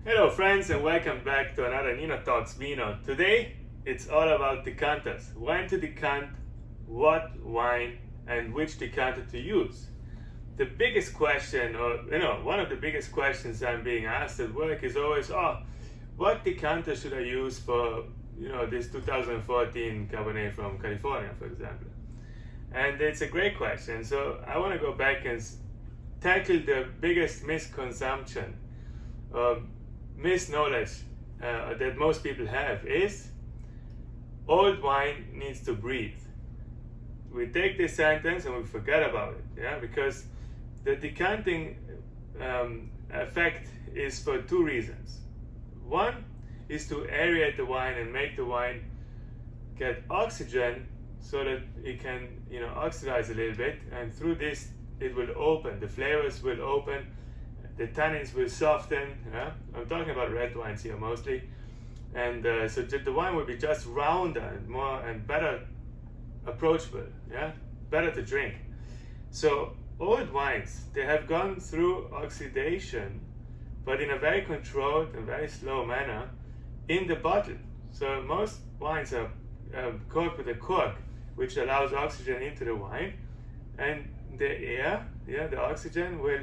Hello friends, and welcome back to another Nino Talks Vino. Today it's all about decanters. When to decant, what wine, and which decanter to use. The biggest question, or one of the biggest questions I'm being asked at work is always, what decanter should I use for this 2014 Cabernet from California, for example? And it's a great question. So I want to go back and tackle the biggest misconception, misknowledge that most people have is old wine needs to breathe. We take this sentence and we forget about it, because the decanting effect is for two reasons. One is to aerate the wine and make the wine get oxygen so that it can oxidize a little bit, and through this it will open, the flavors will open, the tannins will soften. I'm talking about red wines here mostly, and so the wine will be just rounder and more and better approachable, better to drink. So old wines, they have gone through oxidation, but in a very controlled and very slow manner in the bottle. So most wines are corked with a cork, which allows oxygen into the wine, and the air, the oxygen will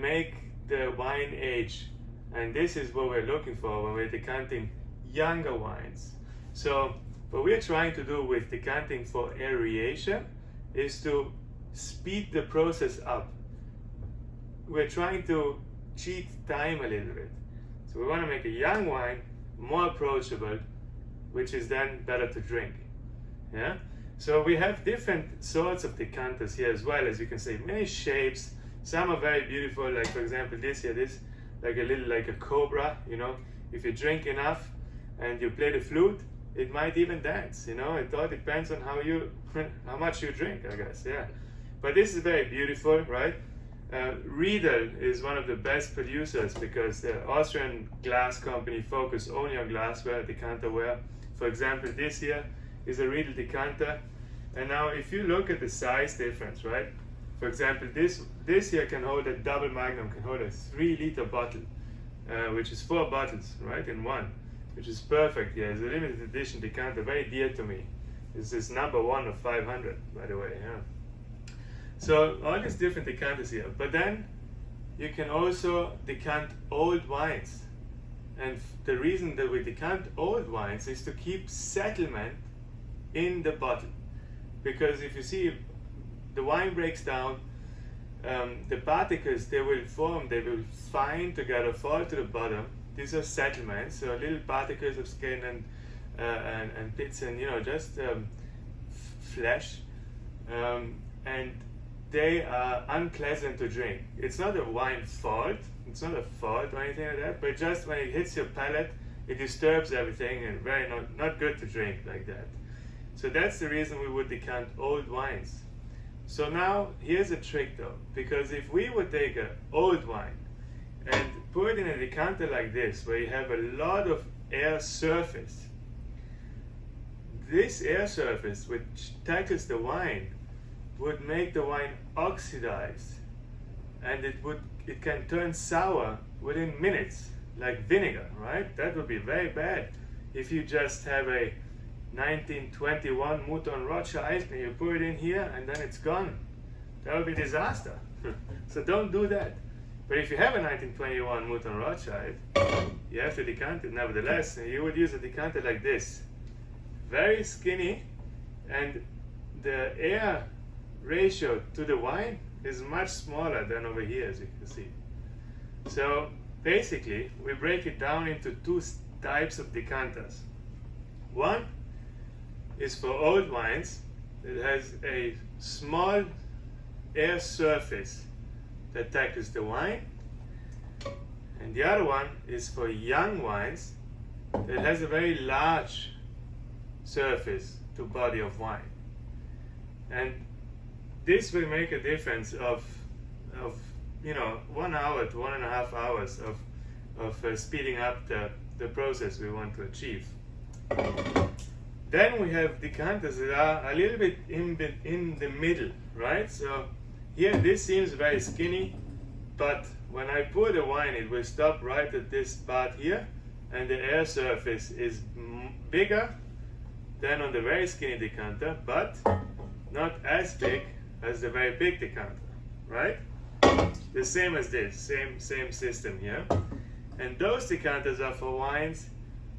make the wine age, and this is what we're looking for when we're decanting younger wines. So what we're trying to do with decanting for aeration is to speed the process up. We're trying to cheat time a little bit. So we want to make a young wine more approachable, which is then better to drink. So we have different sorts of decanters here as well, as you can see, many shapes. Some are very beautiful, like for example this here, this like a cobra. If you drink enough and you play the flute, it might even dance. It all depends on how much you drink, I guess. But this is very beautiful, right? Riedel is one of the best producers because the Austrian glass company focus only on glassware, decanterware. For example, this here is a riedel decanter, and now if you look at the size difference, right? For example, this here can hold a double magnum, can hold a 3-liter bottle, which is 4 bottles, right, in one, which is perfect. It's a limited edition decanter, very dear to me. This is number 1 of 500, by the way. So all these different decanters here, but then you can also decant old wines. And the reason that we decant old wines is to keep settlement in the bottle. Because if you see, the wine breaks down, the particles, they will fine together, fall to the bottom. These are settlements, so little particles of skin and bits and just flesh, and they are unpleasant to drink. It's not a wine fault, it's not a fault or anything like that, but just when it hits your palate, it disturbs everything and very not good to drink like that. So that's the reason we would decant old wines. So now here's a trick though, because if we would take an old wine and put it in a decanter like this, where you have a lot of air surface, this air surface which tackles the wine would make the wine oxidize, and it can turn sour within minutes, like vinegar, right? That would be very bad if you just have a 1921 Mouton Rothschild and you put it in here and then it's gone. That would be disaster. So don't do that. But if you have a 1921 Mouton Rothschild, you have to decant it nevertheless, and you would use a decanter like this, very skinny, and the air ratio to the wine is much smaller than over here, as you can see. So basically we break it down into two types of decanters. One is for old wines that has a small air surface that tackles the wine, and the other one is for young wines that has a very large surface to body of wine. And this will make a difference of 1 hour to 1.5 hours of speeding up the process we want to achieve. Then we have decanters that are a little bit in the middle, right? So here this seems very skinny, but when I pour the wine, it will stop right at this part here, and the air surface is bigger than on the very skinny decanter, but not as big as the very big decanter, right? The same as this, same system here. And those decanters are for wines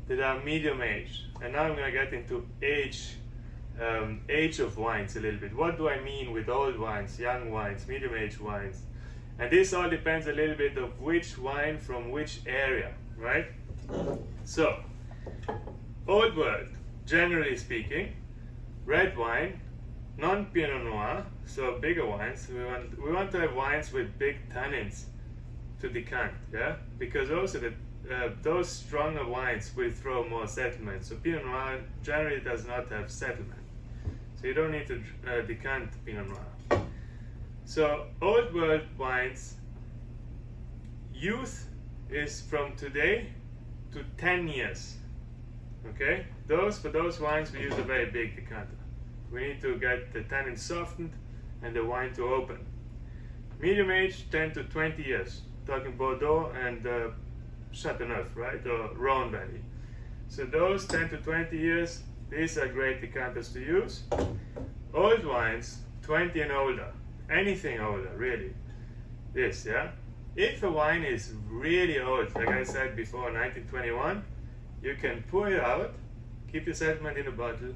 that are medium aged. And now I'm going to get into age of wines a little bit. What do I mean with old wines, young wines, medium aged wines? And this all depends a little bit of which wine from which area, right? So, Old World, generally speaking, red wine, non-Pinot Noir, so bigger wines. We want to have wines with big tannins to decant, yeah? Because also those stronger wines will throw more settlement. So Pinot Noir generally does not have settlement. So you don't need to decant Pinot Noir. So Old World wines, youth is from today to 10 years. Okay? For those wines we use a very big decanter. We need to get the tannin softened and the wine to open. Medium age, 10 to 20 years. Talking Bordeaux and Chateau, right? Or Rhone Valley. So those 10 to 20 years, these are great decanters to use. Old wines, 20 and older. Anything older, really. This, yeah? If a wine is really old, like I said before, 1921, you can pour it out, keep the settlement in a bottle,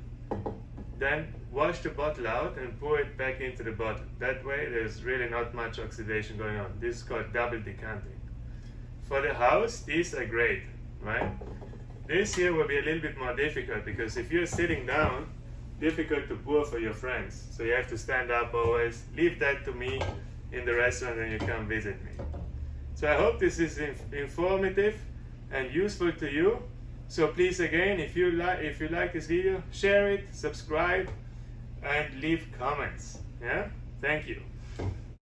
then wash the bottle out and pour it back into the bottle. That way there's really not much oxidation going on. This is called double decanting. For the house, these are great, right? This here will be a little bit more difficult because if you're sitting down, difficult to pour for your friends. So you have to stand up always. Leave that to me in the restaurant when you come visit me. So I hope this is informative and useful to you. So please again, if you like this video, share it, subscribe, and leave comments. Yeah? Thank you.